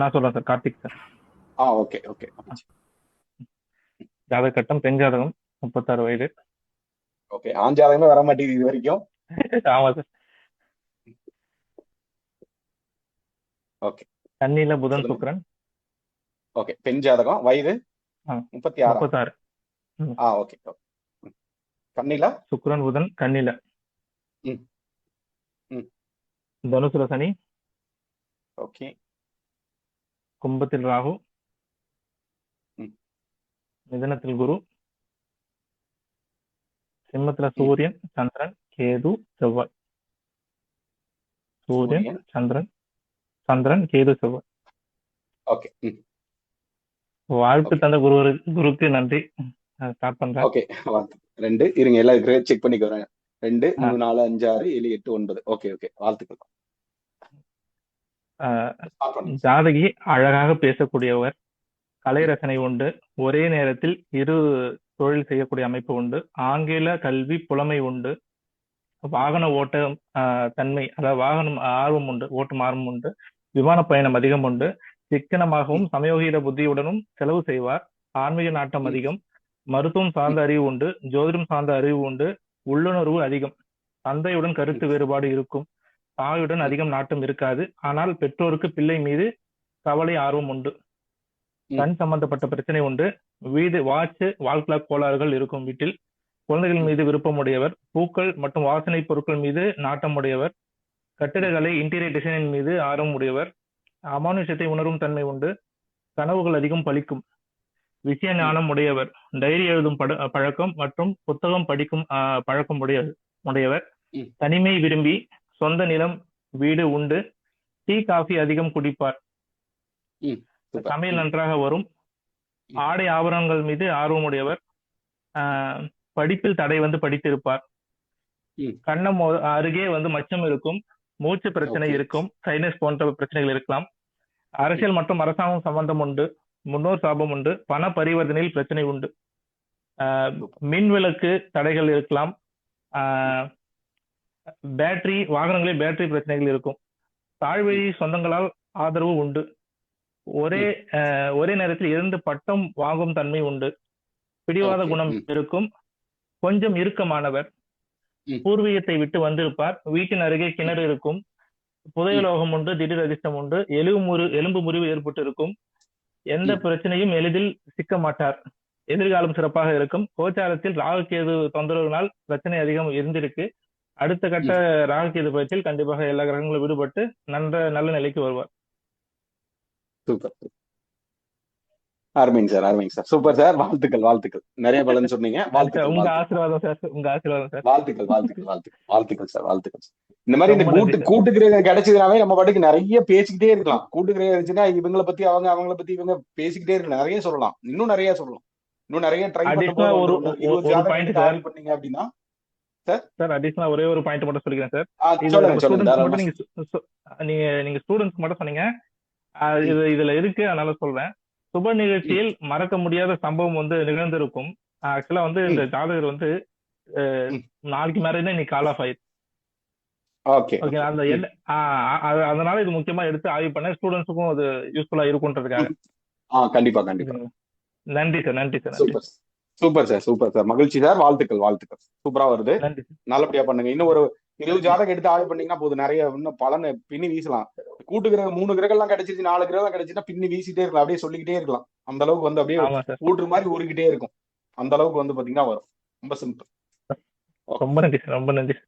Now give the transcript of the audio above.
நான் சொல்றேன் sir. Karthik sir. Okay okay. ஜாதக கட்டம் பெண் ஜாதகம், 36 வயது. ஓகே, ஆண் ஜாதகமே வர மாட்டேங்குது இது வரைக்கும். ஆமா சார். ஓகே, கன்னியில புதன் சொல்லுங்க. சுக்கிரன். ஓகே, பெண் ஜாதகம், வயது ஆ, 36. 36. ம். ஓகே. கண்ணில சுக்கிரன் புதன் கன்னியில. ம் ம் தனுசுல சனி, ஓகே. கும்பத்தில் ராகு, ம் மிதுனத்தில் குரு, சிம்மத்துல ம் சூரியன், சந்திரன், கேது, செவ்வாய். சூரியன், சூரியன். சந்திரன், சந்திரன், கேது, செவ்வாய். ஓகே. வாழ்த்து ஓகே தந்த குருக்கு நன்றி. ஸ்டார்ட் பண்றேன். ஓகே. 2 இருங்க, எல்லாம் கிரேட் செக் பண்ணிக்க வரேன். 2 ஆ, 3 4 5 6 7 8 9. ஓகே ஓகே, வாழ்த்துக்கள். ஆ, ஸ்டார்ட் பண்ணுங்க. ஜாதகி அழகாக பேசக்கூடியவர், கலை ரசனை உண்டு, ஒரே நேரத்தில் இரு தொழில் செய்யக்கூடிய அமைப்பு உண்டு, ஆங்கில கல்வி புலமை உண்டு, வாகன ஓட்ட தன்மை, அதாவது வாகனம் ஆர்வம் உண்டு, ஓட்டும் ஆர்வம் உண்டு, விமான பயணம் அதிகம் உண்டு, சிக்கனமாகவும் ம் சமயோகித புத்தியுடனும் செலவு செய்வார், ஆன்மீக நாட்டம் ம் அதிகம், மருத்துவம் சார்ந்த ம் அறிவு உண்டு, ஜோதிடம் சார்ந்த அறிவு உண்டு, உள்ளுணர்வு அதிகம், தந்தையுடன் ம் கருத்து வேறுபாடு இருக்கும், தாயுடன் ம் அதிகம் நாட்டம் இருக்காது, ஆனால் பெற்றோருக்கு பிள்ளை மீது கவலை ஆர்வம் உண்டு, ம் கண் சம்பந்தப்பட்ட பிரச்சனை உண்டு, வீடு வாட்சு வால் கிளாக் கோளாறுகள் இருக்கும் வீட்டில், குழந்தைகள் ம் மீது விருப்பமுடையவர், பூக்கள் மற்றும் வாசனை பொருட்கள் மீது நாட்டம் உடையவர், ம் கட்டிடக்கலை இன்டீரியர் டிசைனின் மீது ஆர்வம் உடையவர், அமானுஷத்தை உணரும் தன்மை உண்டு, கனவுகள் அதிகம் பலிக்கும், விஷய ம் ஞானம் உடையவர், டைரி எழுதும் பழக்கம் மற்றும் புத்தகம் படிக்கும் பழக்கம் உடையவர், ம் தனிமை விரும்பி, சொந்த நிலம் வீடு உண்டு, டீ காஃபி அதிகம் குடிப்பார், ம் சூப்பர். சமையல் நன்றாக வரும், ம் ஆடை ஆபரணங்கள் மீது ஆர்வமுடையவர், ஆஹ் படிப்பில் தடை படித்திருப்பார், ம் கண்ணம் அருகே மச்சம் இருக்கும், மூச்சு பிரச்சனை ஓகே. இருக்கும், சைனஸ் போன்ற பிரச்சனைகள் இருக்கலாம், ம் அரசியல் மற்றும் அரசாங்கம் சம்பந்தம் உண்டு, முன்னோர் சாபம் உண்டு, பண பரிவர்த்தனையில் பிரச்சனை உண்டு, சூப்பர். மின் விளக்கு தடைகள் இருக்கலாம், ம் பேட்டரி வாகனங்களில் பேட்டரி பிரச்சனைகள் இருக்கும், தாழ்வழி ம் சொந்தங்களால் ஆதரவு உண்டு, ஒரே ம் ஒரே நேரத்தில் 2 பட்டம் வாங்கும் தன்மை உண்டு, பிடிவாத ஓகே. குணம் ம் இருக்கும், கொஞ்சம் இறுக்கமானவர், ம் பூர்வீகத்தை விட்டு வந்திருப்பார், வீட்டின் அருகே ம் கிணறு இருக்கும், ம் புதையலோகம் உண்டு, திடீர் அதிர்ஷ்டம் உண்டு, எலும்பு முறிவு ஏற்பட்டு இருக்கும், எந்த ம் பிரச்சனையும் எளிதில் சிக்க மாட்டார், எதிர்காலம் சிறப்பாக இருக்கும், கோச்சாரத்தில் ராகு கேது தொந்தரவுனால் பிரச்சனை அதிகம் இருந்திருக்கு, அடுத்த கட்ட ம் ராகு கேது பயிற்சியில் கண்டிப்பாக எல்லா கிரகங்களும் விடுபட்டு நல்ல நிலைக்கு வருவார். சூப்பர். அருமைங்க சார், அருமைங்க சார். Super sir. வாழ்த்துக்கள், வாழ்த்துக்கள். நிறைய பலன் சொன்னீங்க. நன்றி சார். வாழ்த்துக்கள், உங்க வாழ்த்துக்கள். ஆசீர்வாதம் சார். உங்க ஆசீர்வாதம் சார். வாழ்த்துக்கள், வாழ்த்துக்கள், வாழ்த்துக்கள். வாழ்த்துக்கள் சார், வாழ்த்துக்கள் சார். இந்த மாதிரி இந்த ரொம்ப நன்றி கூட்டு சார். கூட்டு கிரகம் கிடைச்சதுனாவே நம்ம பாட்டுக்கு நிறைய பேசிக்கிட்டே இருக்கலாம். கூட்டு கிரகம் இருந்துச்சுன்னா இவங்கள பத்தி அவங்கள பத்தி இவங்க பேசிக்கிட்டே இருக்கலாம். நிறைய சொல்லலாம். இன்னும் நிறைய சொல்லலாம். இன்னும் நிறைய ட்ரை அடிஷனலா பண்ணும்போது ஒரு ஒன்று 20 ஒரு ஜாதகம் பாயிண்ட் எடுத்து சார். ஆய்வு பண்ணீங்க அப்படின்னா சார். சார் அடிஷனலா ஒரே ஒரு பாயிண்ட் மட்டும் சொல்லிக்கிறேன் சார். இது சொல்லுங்க நம்ம சொல்லுங்க ஸ்டூடெண்ட்ஸ் தாராளமா. மட்டும் நீங்க ஸ்டூடெண்ட்ஸ் மட்டும் சொன்னீங்க. ம், இதுல இருக்கு, அதனால சொல்றேன். சுப ம், நிகழ்ச்சியில் மறக்க முடியாத சம்பவம் நிகழ்ந்திருக்கும். ஆக்சுவலா இந்த ம், ஜாதகர் ம். நாளைக்கு மேரேஜ் இன்னைக்கு கால் ஆஃப் ஆயிடுச்சு. Okay okay, okay. அந்த ம், அதனால இது முக்கியமா எடுத்து ஆய்வு பண்ண ஸ்டூடெண்ட்ஸுக்கும் அது யூஸ்ஃபுல்லா இருக்குன்றதுக்காக. ம். கண்டிப்பா கண்டிப்பா. நன்றி சார். நன்றி சார். நன்றி. Super super sir, super sir. மகிழ்ச்சி சார். வாழ்த்துக்கள், வாழ்த்துக்கள். சூப்பரா வருது. நன்றி சார். நல்லபடியா பண்ணுங்க. இன்னும் ஒரு 20 ஜாதகம் எடுத்து ஆய்வு பண்ணீங்கன்னா போதும். நிறைய இன்னும் பலனை பின்னி வீசலாம். கூட்டு கிரகம் 3 கிரகம் எல்லாம் கிடைச்சிருச்சு, 4 கிரகம் கிடைச்சுன்னா பின்னி வீசிட்டே இருக்கலாம். அப்படியே சொல்லிக்கிட்டே இருக்கலாம். அந்த அளவுக்கு அப்படியே ஆமா சார். ஊற்று மாதிரி ஊறிக்கிட்டே இருக்கும். அந்த அளவுக்கு பாத்தீங்கன்னா வரும். ரொம்ப சிம்பிள். ரொம்ப நன்றி சார். ரொம்ப நன்றி.